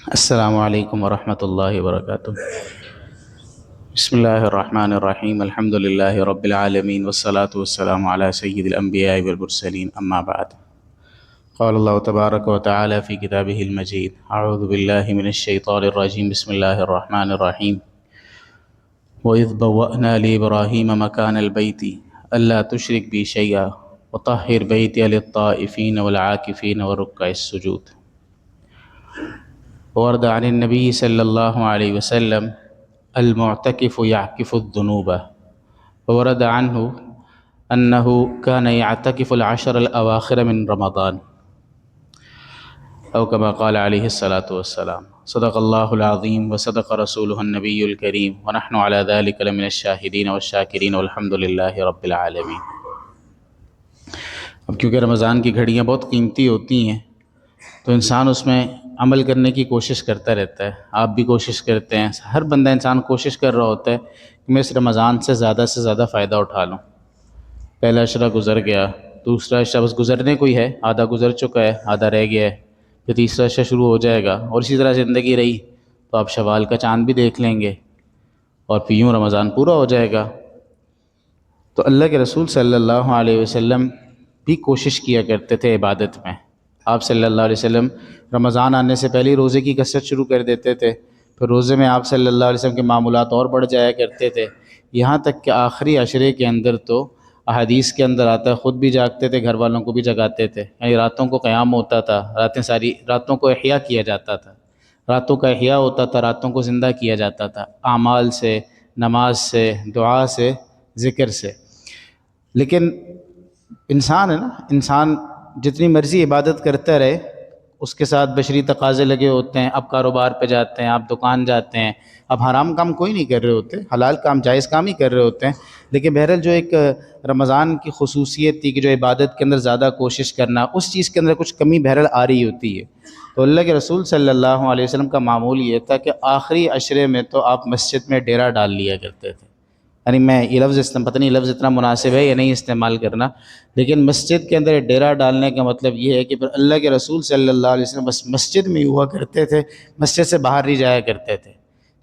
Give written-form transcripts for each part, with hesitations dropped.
السلام علیکم ورحمۃ اللہ وبرکاتہ۔ بسم اللہ الرحمن الرحیم، الحمد للہ رب العالمین والصلاة والسلام علی سید الانبیاء والمرسلین، اما بعد۔ قال اللہ تبارک و تعالی فی کتابہ المجید، اعوذ باللہ من الشیطان الرجیم، بسم اللہ الرحمن الرحیم۔ وَإِذْ بَوَّأْنَا لِإِبْرَاهِيمَ مَكَانَ الْبَيْتِ أَلَّا تُشْرِكْ بِي شَيْئًا وَطَهِّرْ بَيْتِيَ لِلطَّائِفِينَ وَالْعَاكِفِينَ وَرُكَّعِ السُّجُودِ۔ ورد عن النبی صلی اللہ علیہ وسلم المعتکف یعکف الذنوب، ورد عنہ انہ کان یعتکف العشر الاواخر من رمضان، او کما قال علیہ الصلاۃ والسلام۔ صدق اللہ العظیم وصدق رسولہ النبی الکریم، ونحن علی ذلک لمن الشاہدین والشاکرین والحمد للہ رب العالمین۔ اب کیونکہ رمضان کی گھڑیاں بہت قیمتی ہوتی ہیں تو انسان اس میں عمل کرنے کی کوشش کرتا رہتا ہے، آپ بھی کوشش کرتے ہیں، ہر بندہ انسان کوشش کر رہا ہوتا ہے کہ میں اس رمضان سے زیادہ فائدہ اٹھا لوں۔ پہلا عشرہ گزر گیا، دوسرا عشرہ بس گزرنے کو ہی ہے، آدھا گزر چکا ہے، آدھا رہ گیا ہے، پھر تیسرا عشرہ شروع ہو جائے گا، اور اسی طرح زندگی رہی تو آپ شوال کا چاند بھی دیکھ لیں گے اور پھر یوں رمضان پورا ہو جائے گا۔ تو اللہ کے رسول صلی اللہ علیہ وسلم بھی کوشش کیا کرتے تھے عبادت میں۔ آپ صلی اللہ علیہ وسلم رمضان آنے سے پہلے ہی روزے کی کثرت شروع کر دیتے تھے، پھر روزے میں آپ صلی اللہ علیہ وسلم کے معمولات اور بڑھ جایا کرتے تھے، یہاں تک کہ آخری عشرے کے اندر تو احادیث کے اندر آتا ہے خود بھی جاگتے تھے، گھر والوں کو بھی جگاتے تھے، یعنی راتوں کو قیام ہوتا تھا، راتوں کو احیاء کیا جاتا تھا، راتوں کا احیاء ہوتا تھا، راتوں کو زندہ کیا جاتا تھا، اعمال سے، نماز سے، دعا سے، ذکر سے۔ لیکن انسان ہے نا، انسان جتنی مرضی عبادت کرتا رہے، اس کے ساتھ بشری تقاضے لگے ہوتے ہیں، اب کاروبار پہ جاتے ہیں، آپ دکان جاتے ہیں، اب حرام کام کوئی نہیں کر رہے ہوتے، حلال کام جائز کام ہی کر رہے ہوتے ہیں، لیکن بہرحال جو ایک رمضان کی خصوصیت تھی کہ جو عبادت کے اندر زیادہ کوشش کرنا، اس چیز کے اندر کچھ کمی بہرحال آ رہی ہوتی ہے۔ تو اللہ کے رسول صلی اللہ علیہ وسلم کا معمول یہ تھا کہ آخری عشرے میں تو آپ مسجد میں ڈیرا ڈال لیا کرتے تھے، یعنی میں یہ لفظ پتہ نہیں لفظ اتنا مناسب ہے یا نہیں استعمال کرنا، لیکن مسجد کے اندر ڈیرا ڈالنے کا مطلب یہ ہے کہ پھر اللہ کے رسول صلی اللہ علیہ وسلم بس مسجد میں ہی ہوا کرتے تھے، مسجد سے باہر نہیں جایا کرتے تھے،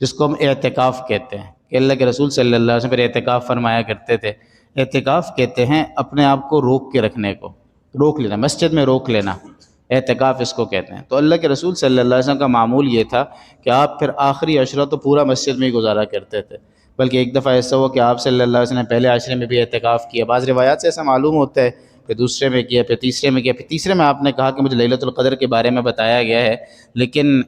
جس کو ہم اعتکاف کہتے ہیں کہ اللہ کے رسول صلی اللہ علیہ وسلم پھر اعتکاف فرمایا کرتے تھے۔ اعتکاف کہتے ہیں اپنے آپ کو روک کے رکھنے کو، روک لینا، مسجد میں روک لینا، اعتکاف اس کو کہتے ہیں۔ تو اللہ کے رسول صلی اللہ علیہ وسلم کا معمول یہ تھا کہ آپ پھر آخری عشرہ تو پورا مسجد میں ہی گزارا کرتے تھے، بلکہ ایک دفعہ ایسا ہوا کہ آپ صلی اللہ علیہ وسلم نے پہلے عشرے میں بھی اعتکاف کیا، بعض روایات سے ایسا معلوم ہوتا ہے، پھر دوسرے میں کیا، پھر تیسرے میں کیا، پھر تیسرے میں آپ نے کہا کہ مجھے لیلۃ القدر کے بارے میں بتایا گیا ہے، لیکن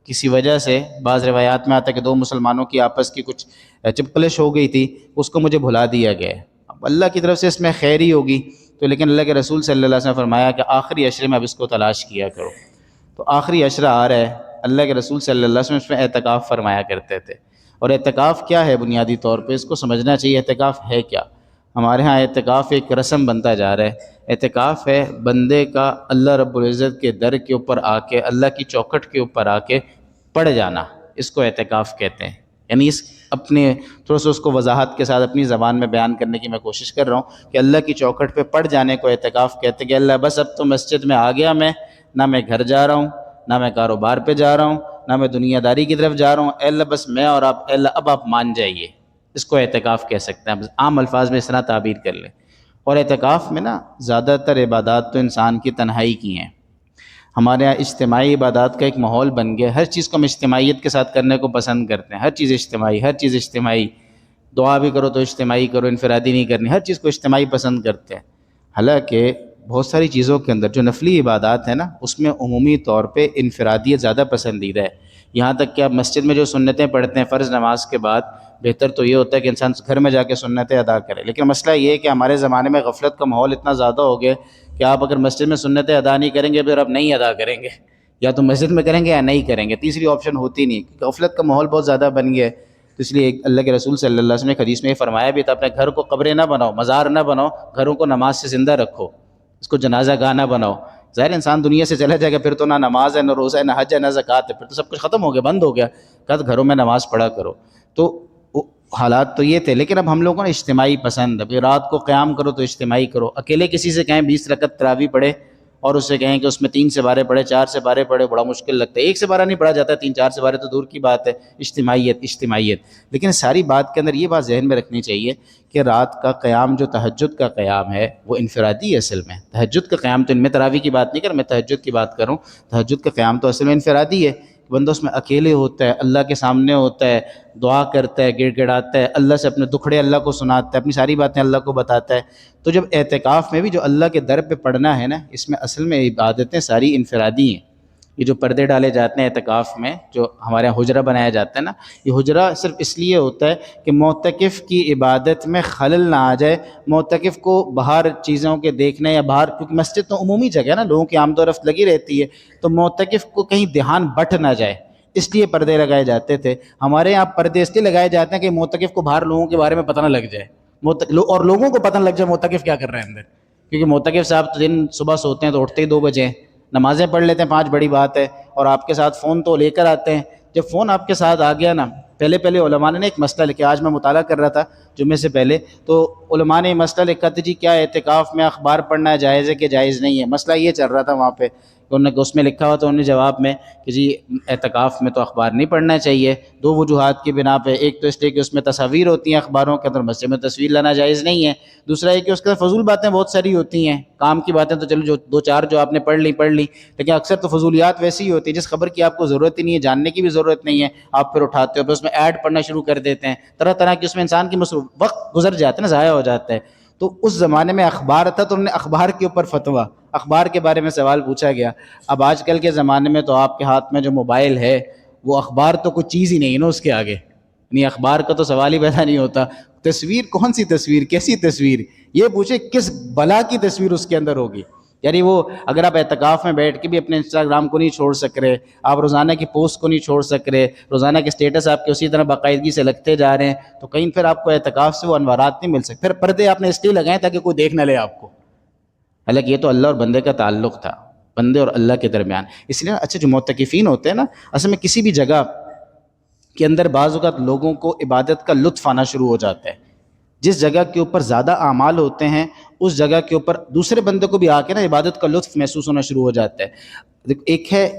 کسی وجہ سے بعض روایات میں آتا ہے کہ دو مسلمانوں کی آپس کی کچھ چپکلش ہو گئی تھی، اس کو مجھے بھلا دیا گیا ہے، اب اللہ کی طرف سے اس میں خیر ہی ہوگی، تو لیکن اللہ کے رسول صلی اللہ علیہ وسلم نے فرمایا کہ آخری عشرے میں اب اس کو تلاش کیا کرو۔ تو آخری عشرہ آ رہا ہے، اللہ کے رسول صلی اللہ علیہ وسلم اس میں اعتکاف فرمایا کرتے تھے۔ اور اعتکاف کیا ہے؟ بنیادی طور پہ اس کو سمجھنا چاہیے، اعتکاف ہے کیا؟ ہمارے ہاں اعتکاف ایک رسم بنتا جا رہا ہے۔ اعتکاف ہے بندے کا اللہ رب العزت کے در کے اوپر آ کے، اللہ کی چوکھٹ کے اوپر آ کے پڑ جانا، اس کو اعتکاف کہتے ہیں۔ یعنی اپنے تھوڑا سا اس کو وضاحت کے ساتھ اپنی زبان میں بیان کرنے کی میں کوشش کر رہا ہوں کہ اللہ کی چوکھٹ پہ پڑ جانے کو اعتکاف کہتے ہیں کہ اللہ بس اب تو مسجد میں آ گیا، میں نہ میں گھر جا رہا ہوں، نہ میں کاروبار پہ جا رہا ہوں، نہ میں دنیا داری کی طرف جا رہا ہوں، اے اللہ بس میں اور آپ، اے اللہ اب آپ مان جائیے، اس کو اعتکاف کہہ سکتے ہیں، بس عام الفاظ میں اس طرح تعبیر کر لیں۔ اور اعتکاف میں نا زیادہ تر عبادات تو انسان کی تنہائی کی ہیں، ہمارے یہاں اجتماعی عبادات کا ایک ماحول بن گیا، ہر چیز کو ہم اجتماعیت کے ساتھ کرنے کو پسند کرتے ہیں، ہر چیز اجتماعی، ہر چیز اجتماعی، دعا بھی کرو تو اجتماعی کرو، انفرادی نہیں کرنی، ہر چیز کو اجتماعی پسند کرتے ہیں۔ حالانکہ بہت ساری چیزوں کے اندر جو نفلی عبادات ہیں نا، اس میں عمومی طور پہ انفرادیت زیادہ پسندیدہ ہے، یہاں تک کہ آپ مسجد میں جو سنتیں پڑھتے ہیں فرض نماز کے بعد، بہتر تو یہ ہوتا ہے کہ انسان گھر میں جا کے سنتیں ادا کرے، لیکن مسئلہ یہ ہے کہ ہمارے زمانے میں غفلت کا ماحول اتنا زیادہ ہو گیا کہ آپ اگر مسجد میں سنتیں ادا نہیں کریں گے پھر آپ نہیں ادا کریں گے، یا تو مسجد میں کریں گے یا نہیں کریں گے، تیسری آپشن ہوتی نہیں، کیونکہ غفلت کا ماحول بہت زیادہ بن گیا ہے۔ تو اس لیے اللہ کے رسول صلی اللہ علیہ وسلم نے حدیث میں یہ فرمایا بھی تھا، اپنے گھر کو قبریں نہ بناؤ، مزار نہ بناؤ، گھروں کو نماز سے زندہ رکھو، اس کو جنازہ گاہ نہ بناؤ۔ ظاہر انسان دنیا سے چلا جائے گا پھر تو نہ نماز ہے، نہ روزہ ہے، نہ حج ہے، نہ زکوٰۃ ہے، پھر تو سب کچھ ختم ہو گیا، بند ہو گیا، کہا گھروں میں نماز پڑھا کرو۔ تو حالات تو یہ تھے، لیکن اب ہم لوگوں کو نا اجتماعی پسند ہے، ابھی رات کو قیام کرو تو اجتماعی کرو، اکیلے کسی سے کہیں 20 رکعت تراویح پڑھے اور اسے کہیں کہ اس میں 3 سپارے پڑھے 4 سپارے پڑھے، بڑا مشکل لگتا ہے. 1 سپارہ نہیں پڑھا جاتا، 3-4 سپارے تو دور کی بات ہے. اجتماعیت. لیکن ساری بات کے اندر یہ بات ذہن میں رکھنی چاہیے کہ رات کا قیام جو تہجد کا قیام ہے وہ انفرادی ہے. اصل میں تہجد کا قیام تو ان میں تراویح کی بات نہیں کر، میں تہجد کی بات کروں. تہجد کا قیام تو اصل میں انفرادی ہے. بندہ اس میں اکیلے ہوتا ہے، اللہ کے سامنے ہوتا ہے، دعا کرتا ہے، گڑ گڑاتا ہے، اللہ سے اپنے دکھڑے اللہ کو سناتا ہے، اپنی ساری باتیں اللہ کو بتاتا ہے. تو جب اعتکاف میں بھی جو اللہ کے در پہ پڑھنا ہے نا، اس میں اصل میں عبادتیں ساری انفرادی ہیں. یہ جو پردے ڈالے جاتے ہیں اعتکاف میں، جو ہمارے یہاں حجرہ بنایا جاتا ہے نا، یہ حجرہ صرف اس لیے ہوتا ہے کہ معتکف کی عبادت میں خلل نہ آ جائے. معتکف کو باہر چیزوں کے دیکھنے یا باہر، کیونکہ مسجد تو عمومی جگہ ہے نا، لوگوں کی آمد و رفت لگی رہتی ہے، تو معتکف کو کہیں دھیان بٹ نہ جائے، اس لیے پردے لگائے جاتے تھے. ہمارے یہاں پردے اس لیے لگائے جاتے ہیں کہ معتکف کو باہر لوگوں کے بارے میں پتہ نہ لگ جائے، اور لوگوں کو پتہ نہ لگ جائے معتکف کیا کر رہے ہیں اندر. کیونکہ معتکف صاحب تو دن صبح سوتے ہیں تو اٹھتے ہی 2 بجے ہیں، نمازیں پڑھ لیتے ہیں 5 بڑی بات ہے، اور آپ کے ساتھ فون تو لے کر آتے ہیں. جب فون آپ کے ساتھ آ گیا نا، پہلے علماء نے ایک مسئلہ لکھا، آج میں مطالعہ کر رہا تھا جمعے سے پہلے، تو علماء نے مسئلہ لکھا تھا جی کیا اعتکاف میں اخبار پڑھنا جائز ہے کہ جائز نہیں ہے. مسئلہ یہ چل رہا تھا وہاں پہ، اس میں لکھا ہوا تو انہوں نے جواب میں کہ جی اعتکاف میں تو اخبار نہیں پڑھنا چاہیے 2 وجوہات کی بنا پہ. ایک تو اس لیے کہ اس میں تصاویر ہوتی ہیں اخباروں کے اندر، مسجد میں تصویر لانا جائز نہیں ہے. دوسرا یہ کہ اس کے اندر فضول باتیں بہت ساری ہوتی ہیں، کام کی باتیں تو چلو جو 2-4 جو آپ نے پڑھ لی، لیکن اکثر تو فضولیات ویسی ہی ہوتی ہے جس خبر کی آپ کو ضرورت ہی نہیں ہے، جاننے کی بھی ضرورت نہیں ہے، آپ پھر اٹھاتے ہو، پھر اس میں ایڈ پڑھنا شروع کر دیتے ہیں، طرح طرح کی اس میں انسان کی وقت گزر جاتا ہے نا، ضائع ہو جاتا ہے. تو اس زمانے میں اخبار تھا تو انہوں نے اخبار کے اوپر فتویٰ، اخبار کے بارے میں سوال پوچھا گیا. اب آج کل کے زمانے میں تو آپ کے ہاتھ میں جو موبائل ہے وہ اخبار تو کوئی چیز ہی نہیں ہے نا اس کے آگے، یعنی اخبار کا تو سوال ہی پیدا نہیں ہوتا. تصویر کون سی تصویر، کیسی تصویر، یہ پوچھے کس بلا کی تصویر اس کے اندر ہوگی. یعنی وہ اگر آپ اعتکاف میں بیٹھ کے بھی اپنے انسٹاگرام کو نہیں چھوڑ سک رہے، آپ روزانہ کی پوسٹ کو نہیں چھوڑ سک رہے، روزانہ کے سٹیٹس آپ کے اسی طرح باقاعدگی سے لگتے جا رہے ہیں، تو کہیں پھر آپ کو اعتکاف سے وہ انوارات نہیں مل سکتے. پھر پردے آپ نے اس لیے لگائے تاکہ کوئی دیکھ نہ لے آپ کو، حالانکہ یہ تو اللہ اور بندے کا تعلق تھا، بندے اور اللہ کے درمیان. اس لیے اچھا جو معتکفین ہوتے ہیں نا، اصل میں کسی بھی جگہ کے اندر بعض اوقات لوگوں کو عبادت کا لطف آنا شروع ہو جاتا ہے. جس جگہ کے اوپر زیادہ اعمال ہوتے ہیں اس جگہ کے اوپر دوسرے بندے کو بھی آ کے نا عبادت کا لطف محسوس ہونا شروع ہو جاتا ہے. ایک ہے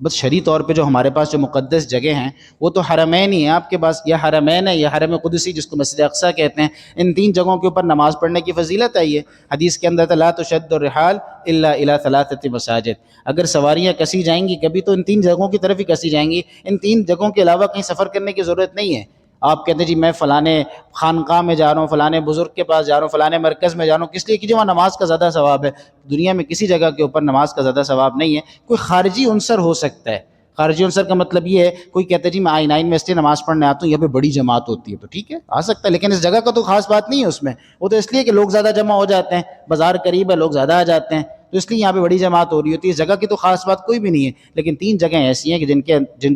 بس شرعی طور پہ جو ہمارے پاس جو مقدس جگہ ہیں وہ تو حرمین ہی ہیں آپ کے پاس، یا حرمین ہے یا حرم قدسی جس کو مسجد اقصیٰ کہتے ہیں. ان 3 جگہوں کے اوپر نماز پڑھنے کی فضیلت ہے. یہ حدیث کے اندر لا تشد الرحال الا الى 3 مساجد، اگر سواریاں کسی جائیں گی کبھی تو ان 3 جگہوں کی طرف ہی کسی جائیں گی، ان 3 جگہوں کے علاوہ کہیں سفر کرنے کی ضرورت نہیں ہے. آپ کہتے ہیں جی میں فلانے خانقاہ میں جا رہا ہوں، فلانے بزرگ کے پاس جا رہا ہوں، فلانے مرکز میں جا رہا ہوں، کس لیے کہ وہاں نماز کا زیادہ ثواب ہے. دنیا میں کسی جگہ کے اوپر نماز کا زیادہ ثواب نہیں ہے. کوئی خارجی عنصر ہو سکتا ہے، خارجی عنصر کا مطلب یہ ہے کوئی کہتا ہے جی میں I9 میں اس لیے نماز پڑھنے آتا ہوں، یہاں پہ بڑی جماعت ہوتی ہے، تو ٹھیک ہے آ سکتا ہے، لیکن اس جگہ کا تو خاص بات نہیں ہے اس میں، وہ تو اس لیے کہ لوگ زیادہ جمع ہو جاتے ہیں، بازار قریب ہے، لوگ زیادہ آ جاتے ہیں، تو اس لیے یہاں پہ بڑی جماعت ہو رہی ہوتی ہے. اس جگہ کی تو خاص بات کوئی بھی نہیں ہے. لیکن 3 جگہیں ایسی ہیں کہ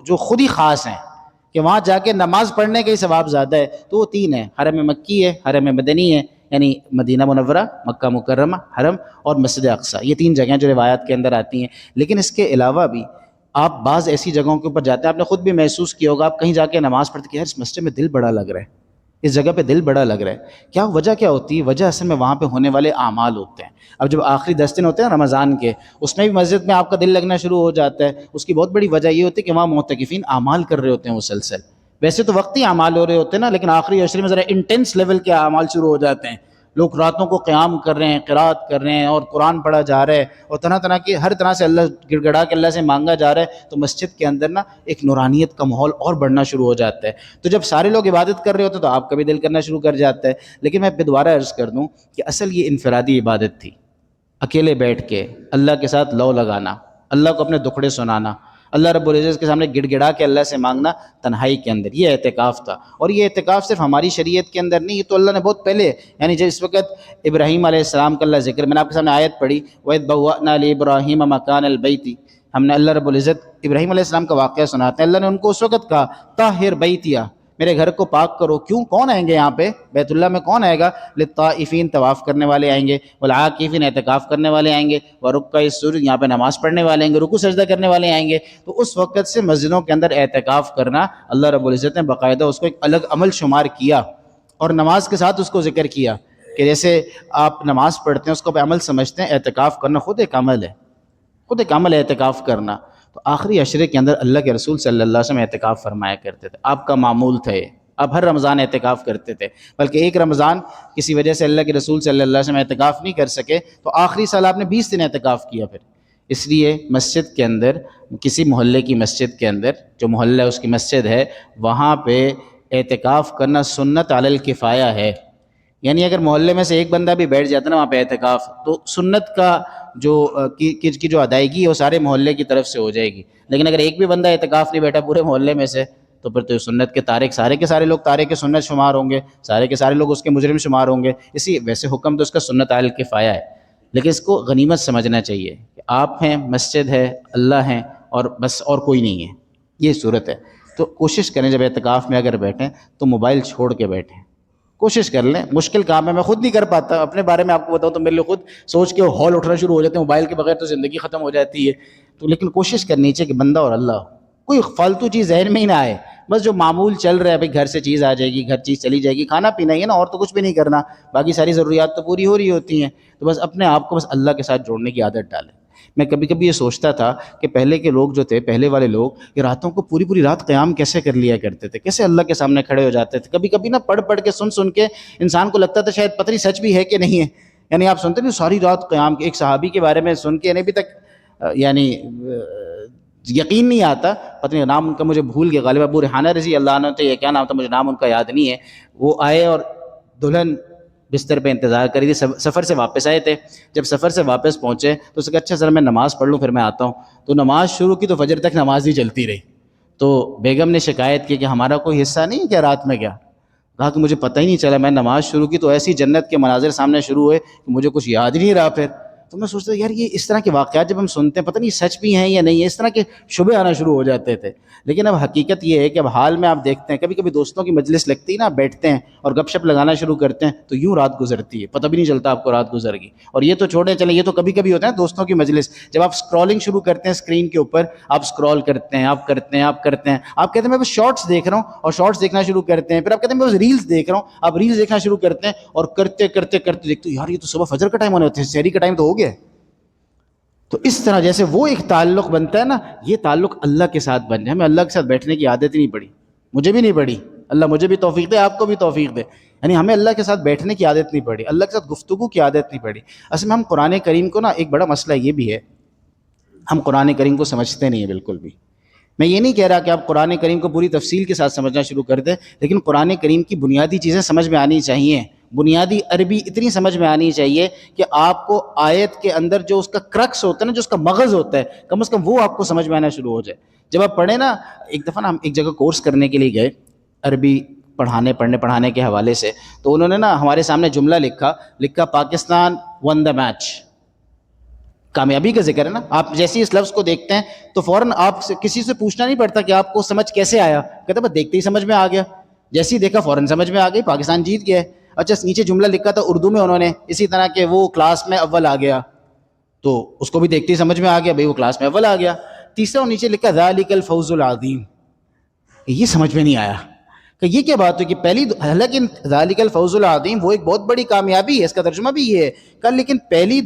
جو خود ہی خاص ہیں کہ وہاں جا کے نماز پڑھنے کا ہی ثواب زیادہ ہے. تو وہ 3 ہیں، حرم مکی ہے، حرم مدنی ہے یعنی مدینہ منورہ، مکہ مکرمہ حرم، اور مسجد اقصیٰ. یہ 3 جگہیں جو روایات کے اندر آتی ہیں. لیکن اس کے علاوہ بھی آپ بعض ایسی جگہوں کے اوپر جاتے ہیں، آپ نے خود بھی محسوس کیا ہوگا، آپ کہیں جا کے نماز پڑھتے کہ یار اس مسجد میں دل بڑا لگ رہا ہے، اس جگہ پہ دل بڑا لگ رہا ہے. کیا وجہ کیا ہوتی ہے؟ وجہ اصل میں وہاں پہ ہونے والے اعمال ہوتے ہیں. اب جب آخری 10 دن ہوتے ہیں رمضان کے، اس میں بھی مسجد میں آپ کا دل لگنا شروع ہو جاتا ہے. اس کی بہت بڑی وجہ یہ ہوتی ہے کہ وہاں معتکفین اعمال کر رہے ہوتے ہیں مسلسل. ویسے تو وقتی اعمال ہو رہے ہوتے ہیں نا، لیکن آخری عشرے میں ذرا انٹینس لیول کے اعمال شروع ہو جاتے ہیں. لوگ راتوں کو قیام کر رہے ہیں، قرات کر رہے ہیں، اور قرآن پڑھا جا رہا ہے، اور طرح طرح کی ہر طرح سے اللہ گڑ گڑا کے اللہ سے مانگا جا رہا ہے. تو مسجد کے اندر نا ایک نورانیت کا ماحول اور بڑھنا شروع ہو جاتا ہے. تو جب سارے لوگ عبادت کر رہے ہوتے ہیں تو آپ کا بھی دل کرنا شروع کر جاتا ہے. لیکن میں دوبارہ عرض کر دوں کہ اصل یہ انفرادی عبادت تھی، اکیلے بیٹھ کے اللہ کے ساتھ لو لگانا، اللہ کو اپنے دکھڑے سنانا، اللہ رب العزت کے سامنے گڑ گڑا کے اللہ سے مانگنا تنہائی کے اندر، یہ اعتکاف تھا. اور یہ اعتکاف صرف ہماری شریعت کے اندر نہیں، یہ تو اللہ نے بہت پہلے، یعنی جس وقت ابراہیم علیہ السلام کا اللہ ذکر، میں نے آپ کے سامنے آیت پڑھی وَإِذْ بَوَّأْنَا لِإِبْرَاهِيمَ مَكَانَ الْبَيْتِ، ہم نے اللہ رب العزت ابراہیم علیہ السلام کا واقعہ سناتے ہیں. اللہ نے ان کو اس وقت کہا طاہر بیتیا، میرے گھر کو پاک کرو. کیوں؟ کون آئیں گے یہاں پہ بیت اللہ میں؟ کون آئے گا؟ للطائفین، طواف کرنے والے آئیں گے، والعاکفین، اعتکاف کرنے والے آئیں گے، ورکع السجود، یہاں پہ نماز پڑھنے والے آئیں گے، رکوع سجدہ کرنے والے آئیں گے. تو اس وقت سے مسجدوں کے اندر اعتکاف کرنا اللہ رب العزت نے باقاعدہ اس کو ایک الگ عمل شمار کیا، اور نماز کے ساتھ اس کو ذکر کیا کہ جیسے آپ نماز پڑھتے ہیں اس کو آپ عمل سمجھتے ہیں، اعتکاف کرنا خود ایک عمل ہے، خود ایک عمل ہے اعتکاف کرنا. تو آخری عشرے کے اندر اللہ کے رسول صلی اللہ علیہ وسلم اعتکاف فرمایا کرتے تھے، آپ کا معمول تھا یہ. آپ ہر رمضان اعتکاف کرتے تھے، بلکہ ایک رمضان کسی وجہ سے اللہ کے رسول صلی اللہ علیہ وسلم اعتکاف نہیں کر سکے تو آخری سال آپ نے 20 دن اعتکاف کیا. پھر اس لیے مسجد کے اندر، کسی محلے کی مسجد کے اندر، جو محلہ اس کی مسجد ہے، وہاں پہ اعتکاف کرنا سنت علی الکفایہ ہے. یعنی اگر محلے میں سے ایک بندہ بھی بیٹھ جاتا نا وہاں پہ اعتکاف، تو سنت کا جو کی جو ادائیگی ہے وہ سارے محلے کی طرف سے ہو جائے گی. لیکن اگر ایک بھی بندہ اعتکاف نہیں بیٹھا پورے محلے میں سے، تو پھر تو سنت کے تارک سارے کے سارے لوگ تارک سنت شمار ہوں گے، سارے کے سارے لوگ اس کے مجرم شمار ہوں گے. ویسے حکم تو اس کا سنت علی الکفایہ ہے، لیکن اس کو غنیمت سمجھنا چاہیے کہ آپ ہیں، مسجد ہے، اللہ ہیں، اور بس اور کوئی نہیں ہے. یہ صورت ہے. تو کوشش کریں جب اعتکاف میں اگر بیٹھیں تو موبائل چھوڑ کے بیٹھیں. کوشش کر لیں، مشکل کام ہے، میں خود نہیں کر پاتا. اپنے بارے میں آپ کو بتاؤں تو میرے لیے خود سوچ کے ہال اٹھنا شروع ہو جاتے ہیں، موبائل کے بغیر تو زندگی ختم ہو جاتی ہے. تو لیکن کوشش کرنی چاہیے کہ بندہ اور اللہ ہو، کوئی فالتو چیز ذہن میں ہی نہ آئے. بس جو معمول چل رہا ہے، بھائی گھر سے چیز آ جائے گی، گھر چیز چلی جائے گی، کھانا پینا ہی ہے نا، اور تو کچھ بھی نہیں کرنا، باقی ساری ضروریات تو پوری ہو رہی ہوتی ہیں. تو بس اپنے آپ کو بس اللہ کے ساتھ جوڑنے کی عادت ڈالیں. میں کبھی کبھی یہ سوچتا تھا کہ پہلے کے لوگ جو تھے، پہلے والے لوگ، یہ راتوں کو پوری پوری رات قیام کیسے کر لیا کرتے تھے، کیسے اللہ کے سامنے کھڑے ہو جاتے تھے. کبھی کبھی نا پڑھ پڑھ کے سن کے انسان کو لگتا تھا شاید پتہ نہیں سچ بھی ہے کہ نہیں ہے. یعنی آپ سنتے نہیں ساری رات قیام. ایک صحابی کے بارے میں سن کے ابھی تک یعنی یقین نہیں آتا، پتہ نہیں نام ان کا مجھے بھول گیا، غالباً ابو ریحانہ رضی اللہ عنہ تھے، یہ کیا نام تھا مجھے نام ان کا یاد نہیں ہے. وہ آئے اور دلہن بستر پہ انتظار کری تھی، سفر سے واپس آئے تھے. جب سفر سے واپس پہنچے تو اس نے کہا اچھا سر میں نماز پڑھ لوں پھر میں آتا ہوں. تو نماز شروع کی تو فجر تک نماز ہی چلتی رہی. تو بیگم نے شکایت کی کہ ہمارا کوئی حصہ نہیں کیا رات میں کیا؟ کہا کہ مجھے پتہ ہی نہیں چلا، میں نماز شروع کی تو ایسی جنت کے مناظر سامنے شروع ہوئے کہ مجھے کچھ یاد ہی نہیں رہا. پھر تو میں سوچتا یار یہ اس طرح کے واقعات جب ہم سنتے ہیں پتہ نہیں سچ بھی ہیں یا نہیں ہے، اس طرح کے شبہ آنا شروع ہو جاتے تھے. لیکن اب حقیقت یہ ہے کہ اب حال میں آپ دیکھتے ہیں، کبھی کبھی دوستوں کی مجلس لگتی ہے نا، بیٹھتے ہیں اور گپ شپ لگانا شروع کرتے ہیں تو یوں رات گزرتی ہے، پتہ بھی نہیں چلتا آپ کو رات گزر گئی. اور یہ تو چھوڑیں چلیں، یہ تو کبھی کبھی ہوتا ہے دوستوں کی مجلس، جب آپ اسکرولنگ شروع کرتے ہیں اسکرین کے اوپر، آپ اسکرول کرتے ہیں، آپ کرتے ہیں، آپ کہتے ہیں میں بس شارٹس دیکھ رہا ہوں، اور شارٹس دیکھنا شروع کرتے ہیں. پھر آپ کہتے ہیں میں بس ریلس دیکھ رہا ہوں، آپ ریلس دیکھنا شروع کرتے ہیں، اور کرتے کرتے کرتے دیکھتے یار یہ تو صبح فجر کا ٹائم ہونے ہوتا ہے، سحری کا ٹائم تو ہو گیا. تو اس طرح جیسے وہ ایک تعلق بنتا ہے نا، یہ تعلق اللہ کے ساتھ بن جائے. ہمیں اللہ کے ساتھ بیٹھنے کی عادت ہی نہیں پڑی، مجھے بھی نہیں پڑی، اللہ مجھے بھی توفیق دے، آپ کو بھی توفیق دے. یعنی ہمیں اللہ کے ساتھ بیٹھنے کی عادت نہیں پڑی، اللہ کے ساتھ گفتگو کی عادت نہیں پڑی. اصل میں ہم قرآن کریم کو نا، ایک بڑا مسئلہ یہ بھی ہے، ہم قرآن کریم کو سمجھتے نہیں ہیں بالکل بھی. میں یہ نہیں کہہ رہا کہ آپ قرآن کریم کو پوری تفصیل کے ساتھ سمجھنا شروع کر دیں، لیکن قرآن کریم کی بنیادی چیزیں سمجھ میں آنی چاہیے. بنیادی عربی اتنی سمجھ میں آنی چاہیے کہ آپ کو آیت کے اندر جو اس کا کرکس ہوتا ہے نا، جو اس کا مغز ہوتا ہے، کم از کم وہ آپ کو سمجھ میں آنا شروع ہو جائے. جب آپ پڑھیں نا، ایک دفعہ نا ہم ایک جگہ کورس کرنے کے لیے گئے عربی پڑھانے کے حوالے سے، تو انہوں نے نا ہمارے سامنے جملہ لکھا پاکستان ون دا میچ. کامیابی کا ذکر ہے نا، آپ جیسے اس لفظ کو دیکھتے ہیں تو فوراً آپ سے کسی سے پوچھنا نہیں پڑتا کہ آپ کو سمجھ کیسے آیا، کہتے بس دیکھتے ہی سمجھ میں آ گیا. جیسے ہی دیکھا فوراً سمجھ میں آ گئی، پاکستان جیت گیا. اچھا نیچے جملہ لکھا تھا اردو میں انہوں نے اسی طرح کہ وہ کلاس میں اول آ گیا، تو اس کو بھی دیکھتے ہی سمجھ میں آ گیا، بھئی وہ کلاس میں اول آ گیا. تیسرا نیچے لکھا ذالک الفوز العظیم، یہ سمجھ میں نہیں آیا کہ یہ کیا بات ہے کہ پہلی، حالانکہ ذالک الفوز العظیم وہ ایک بہت بڑی کامیابی ہے، اس کا ترجمہ بھی یہ ہے. لیکن پہلی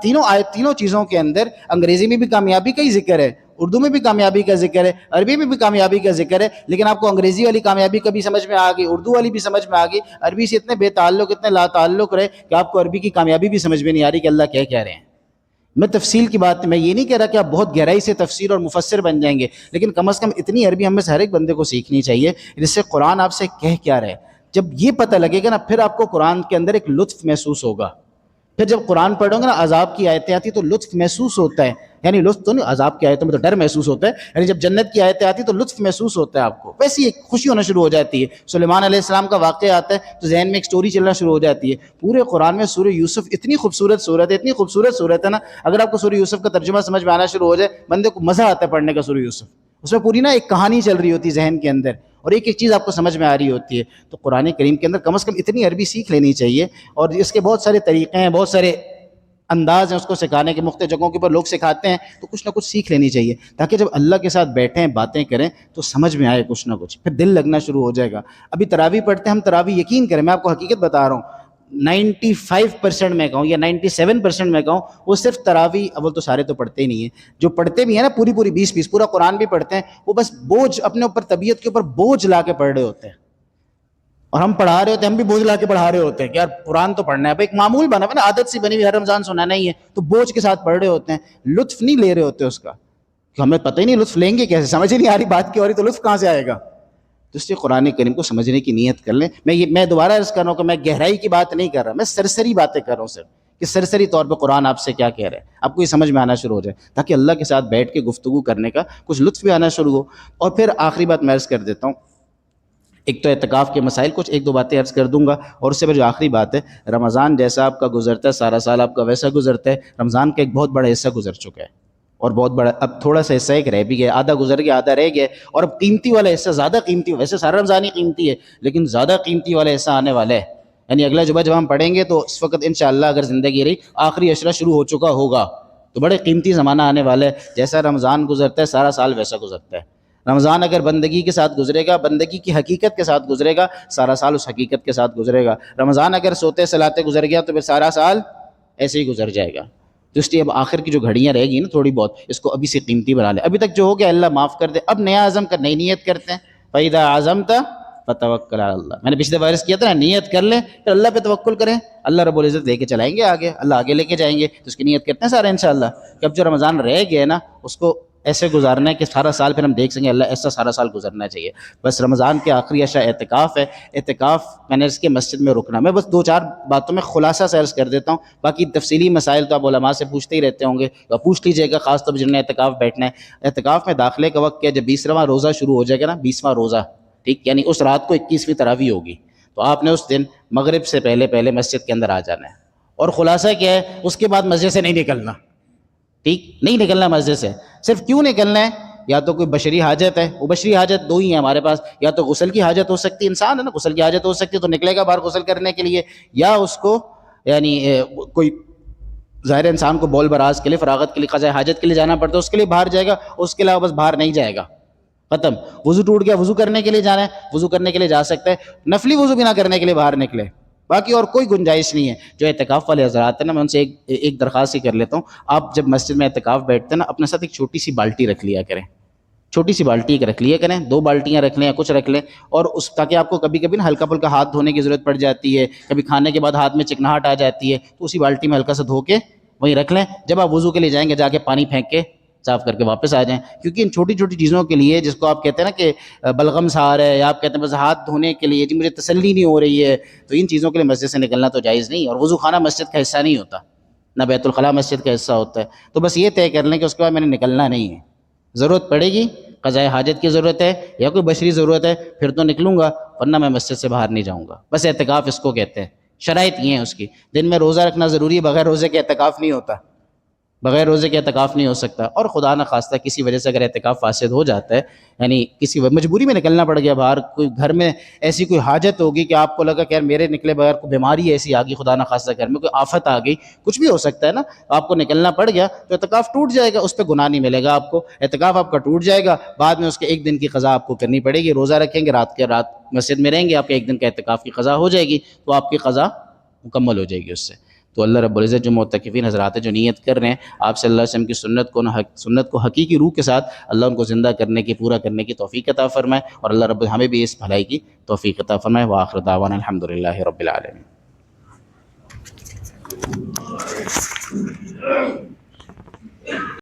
تینوں چیزوں کے اندر انگریزی میں بھی کامیابی کا ہی ذکر ہے، اردو میں بھی کامیابی کا ذکر ہے، عربی میں بھی کامیابی کا ذکر ہے. لیکن آپ کو انگریزی والی کامیابی کبھی سمجھ میں آ گئی، اردو والی بھی سمجھ میں آ گئی، عربی سے اتنے بے تعلق، اتنے لا تعلق رہے کہ آپ کو عربی کی کامیابی بھی سمجھ میں نہیں آ رہی کہ اللہ کیا کہہ رہے ہیں. میں تفصیل کی بات، میں یہ نہیں کہہ رہا کہ آپ بہت گہرائی سے تفسیر اور مفسر بن جائیں گے، لیکن کم از کم اتنی عربی ہم میں سے ہر ایک بندے کو سیکھنی چاہیے جس سے قرآن آپ سے کہہ کیا رہے. جب یہ پتہ لگے گا نا، پھر آپ کو قرآن کے اندر ایک لطف محسوس ہوگا. پھر جب قرآن پڑھو گے نا، عذاب کی آیتیں آتی تو لطف محسوس ہوتا ہے. یعنی لطف تو نہیں، عذاب کی آیتوں میں تو ڈر محسوس ہوتا ہے، یعنی جب جنت کی آیتیں آتی تو لطف محسوس ہوتا ہے آپ کو، ویسی ایک خوشی ہونا شروع ہو جاتی ہے. سلیمان علیہ السلام کا واقعہ آتا ہے تو ذہن میں ایک سٹوری چلنا شروع ہو جاتی ہے. پورے قرآن میں سورہ یوسف اتنی خوبصورت صورت ہے، اتنی خوبصورت صورت ہے نا، اگر آپ کو سورہ یوسف کا ترجمہ سمجھ میں آنا شروع ہو جائے، بندے کو مزہ آتا ہے پڑھنے کا. سورہ یوسف اس میں پوری نا ایک کہانی چل رہی ہوتی ہے ذہن کے اندر، اور ایک ایک چیز آپ کو سمجھ میں آ رہی ہوتی ہے. تو قرآن کریم کے اندر کم از کم اتنی عربی سیکھ لینی چاہیے، اور اس کے بہت سارے طریقے ہیں، بہت سارے انداز ہیں اس کو سکھانے کے، مختلف جگہوں کے اوپر لوگ سکھاتے ہیں، تو کچھ نہ کچھ سیکھ لینی چاہیے تاکہ جب اللہ کے ساتھ بیٹھیں باتیں کریں تو سمجھ میں آئے کچھ نہ کچھ، پھر دل لگنا شروع ہو جائے گا. ابھی تراویح پڑھتے ہیں ہم، تراویح یقین کریں میں آپ کو حقیقت بتا رہا ہوں، 95% میں کہوں یا 97% میں کہوں وہ صرف تراویح، اول تو سارے تو پڑھتے ہی نہیں ہیں، جو پڑھتے بھی ہیں نا پوری 20 پورا قرآن بھی پڑھتے ہیں، وہ بس بوجھ اپنے اوپر، طبیعت کے اوپر بوجھ لا کے پڑھ رہے ہوتے ہیں، اور ہم پڑھا رہے ہوتے ہیں، ہم بھی بوجھ لا کے پڑھا رہے ہوتے ہیں کہ یار قرآن تو پڑھنا ہے، اب ایک معمول بنا ہوا نا، عادت سی بنی ہوئی، ہر رمضان سنانا ہی ہے، تو بوجھ کے ساتھ پڑھ رہے ہوتے ہیں، لطف نہیں لے رہے ہوتے اس کا، ہمیں پتہ ہی نہیں لطف لیں گے کیسے، سمجھ ہی نہیں آ رہی بات کی، اور تو لطف کہاں سے آئے گا؟ تو اس لیے قرآن کریم کو سمجھنے کی نیت کر لیں۔ میں دوبارہ عرض کر رہا ہوں کہ میں گہرائی کی بات نہیں کر رہا، میں سرسری باتیں کر رہا ہوں صرف، کہ سرسری طور پہ قرآن آپ سے کیا کہہ رہا ہے، آپ کو یہ سمجھ میں آنا شروع ہو جائے، تاکہ اللہ کے ساتھ بیٹھ کے گفتگو کرنے کا کچھ لطف بھی آنا شروع ہو۔ اور پھر آخری بات میں عرض کر دیتا ہوں، ایک تو اعتکاف کے مسائل، کچھ ایک دو باتیں عرض کر دوں گا، اور اس سے پھر جو آخری بات ہے، رمضان جیسا آپ کا گزرتا ہے، سارا سال آپ کا ویسا گزرتا ہے، رمضان کا ایک بہت بڑا حصہ گزر چکا ہے، اور بہت بڑا، اب تھوڑا سا حصہ ایک رہ بھی گیا، آدھا گزر گیا، آدھا رہ گیا، اور اب قیمتی والا حصہ زیادہ قیمتی، ویسے سارا رمضان ہی قیمتی ہے لیکن زیادہ قیمتی والا حصہ آنے والا ہے، یعنی اگلا جمعہ جب ہم پڑھیں گے تو اس وقت انشاءاللہ اگر زندگی رہی آخری عشرہ شروع ہو چکا ہوگا، تو بڑے قیمتی زمانہ آنے والا ہے، جیسا رمضان گزرتا ہے سارا سال ویسا گزرتا ہے، رمضان اگر بندگی کے ساتھ گزرے گا، بندگی کی حقیقت کے ساتھ گزرے گا، سارا سال اس حقیقت کے ساتھ گزرے گا، رمضان اگر سوتے سلاتے گزر گیا تو پھر سارا سال ایسے ہی گزر جائے گا۔ تو اس لیے اب آخر کی جو گھڑیاں رہ گی نا تھوڑی بہت، اس کو ابھی سے قیمتی بنا لیں، ابھی تک جو ہو گیا اللہ معاف کر دے، اب نیا عزم کر، نئی نیت کرتے ہیں، فَإِذَا عَزَمْتَ فَتَوَكَّلْ عَلَى اللَّهِ، میں نے پچھلے وائرس کیا تھا نا، نیت کر لیں پھر اللہ پہ توکل کریں، اللہ رب العزت لے کے چلائیں گے آگے، اللہ آگے لے کے جائیں گے، تو اس کی نیت کرتے ہیں سارے انشاءاللہ، کہ اب جو رمضان رہ گیا نا اس کو ایسے گزارنا ہے کہ سارا سال پھر ہم دیکھ سکیں اللہ ایسا سارا سال گزرنا چاہیے۔ بس رمضان کے آخری عشاء اعتکاف ہے، اعتکاف میں نے اس کے مسجد میں رکنا، میں بس دو چار باتوں میں خلاصہ سے عرض کر دیتا ہوں، باقی تفصیلی مسائل تو آپ علماء سے پوچھتے ہی رہتے ہوں گے، تو پوچھ لیجیے گا، خاص طور پر جنہوں نے اعتکاف بیٹھنا ہے۔ اعتکاف میں داخلے کا وقت کیا، جب 20واں روزہ شروع ہو جائے گا نا، 20واں روزہ، ٹھیک، یعنی اس رات کو 21ویں تراویح ہوگی، تو آپ نے اس دن مغرب سے پہلے مسجد کے اندر آ جانا ہے، اور خلاصہ کیا ہے، اس کے بعد مسجد سے نہیں نکلنا، ٹھیک، نہیں نکلنا مسجد سے، صرف کیوں نکلنا ہے، یا تو کوئی بشری حاجت ہے، وہ بشری حاجت دو ہی ہیں ہمارے پاس، یا تو غسل کی حاجت ہو سکتی ہے، انسان ہے نا، غسل کی حاجت ہو سکتی ہے تو نکلے گا باہر غسل کرنے کے لیے، یا اس کو یعنی کوئی ظاہر انسان کو بول براز کے لیے، فراغت کے لیے، قضاء حاجت کے لیے جانا پڑتا ہے، اس کے لیے باہر جائے گا، اس کے علاوہ بس باہر نہیں جائے گا، ختم۔ وضو ٹوٹ گیا، وضو کرنے کے لیے جانا ہے، وضو کرنے کے لیے جا سکتا ہے، نفلی وضو بھی نہ کرنے کے لیے باہر نکلے، باقی اور کوئی گنجائش نہیں ہے۔ جو اعتکاف والے حضرات ہیں نا، میں ان سے ایک درخواست ہی کر لیتا ہوں، آپ جب مسجد میں اعتکاف بیٹھتے ہیں نا، اپنے ساتھ ایک چھوٹی سی بالٹی رکھ لیا کریں، چھوٹی سی بالٹی ایک رکھ لیا کریں، 2 بالٹیاں رکھ لیں یا کچھ رکھ لیں، اور اس تاکہ آپ کو کبھی کبھی نا ہلکا پھلکا ہاتھ دھونے کی ضرورت پڑ جاتی ہے، کبھی کھانے کے بعد ہاتھ میں چکناہٹ آ جاتی ہے، تو اسی بالٹی میں ہلکا سا دھو کے وہیں رکھ لیں، جب آپ وضو کے لیے جائیں گے جا کے پانی پھینک کے صاف کر کے واپس آ جائیں، کیونکہ ان چھوٹی چھوٹی چیزوں کے لیے، جس کو آپ کہتے ہیں نا کہ بلغم سا آ رہا ہے، یا آپ کہتے ہیں بس ہاتھ دھونے کے لیے جی مجھے تسلی نہیں ہو رہی ہے، تو ان چیزوں کے لیے مسجد سے نکلنا تو جائز نہیں، اور وضو خانہ مسجد کا حصہ نہیں ہوتا، نہ بیت الخلاء مسجد کا حصہ ہوتا ہے، تو بس یہ طے کر لیں کہ اس کے بعد میں نے نکلنا نہیں ہے، ضرورت پڑے گی، قضاء حاجت کی ضرورت ہے یا کوئی بشری ضرورت ہے پھر تو نکلوں گا، ورنہ میں مسجد سے باہر نہیں جاؤں گا، بس اعتکاف اس کو کہتے ہیں۔ شرائط یہ ہیں اس کی، دن میں روزہ رکھنا ضروری ہے، بغیر روزے کے اعتکاف نہیں ہوتا، بغیر روزے کے اعتکاف نہیں ہو سکتا، اور خدا نہ خواستہ کسی وجہ سے اگر اعتکاف فاسد ہو جاتا ہے، یعنی کسی مجبوری میں نکلنا پڑ گیا باہر، کوئی گھر میں ایسی کوئی حاجت ہوگی کہ آپ کو لگا کہ یار میرے نکلے بغیر کوئی بیماری ایسی آ گئی، خدا نہ خواستہ گھر میں کوئی آفت آ گئی، کچھ بھی ہو سکتا ہے نا، آپ کو نکلنا پڑ گیا تو اعتکاف ٹوٹ جائے گا، اس پہ گناہ نہیں ملے گا آپ کو، اعتکاف آپ کا ٹوٹ جائے گا، بعد میں اس کے 1 دن کی قضا آپ کو کرنی پڑے گی، روزہ رکھیں گے، رات کے رات مسجد میں رہیں گے، آپ کے 1 دن کا اعتکاف کی قضا ہو جائے گی، تو آپ کی قضا مکمل ہو جائے گی اس سے۔ تو اللہ رب العزت جو معتکفین حضرات ہیں جو نیت کر رہے ہیں آپ صلی اللہ علیہ وسلم کی سنت کو حقیقی روح کے ساتھ اللہ ان کو زندہ کرنے کی، پورا کرنے کی توفیق عطا فرمائے، اور اللہ رب ہمیں بھی اس بھلائی کی توفیق عطا فرمائے۔ وآخر دعوانا الحمدللہ رب العالمین۔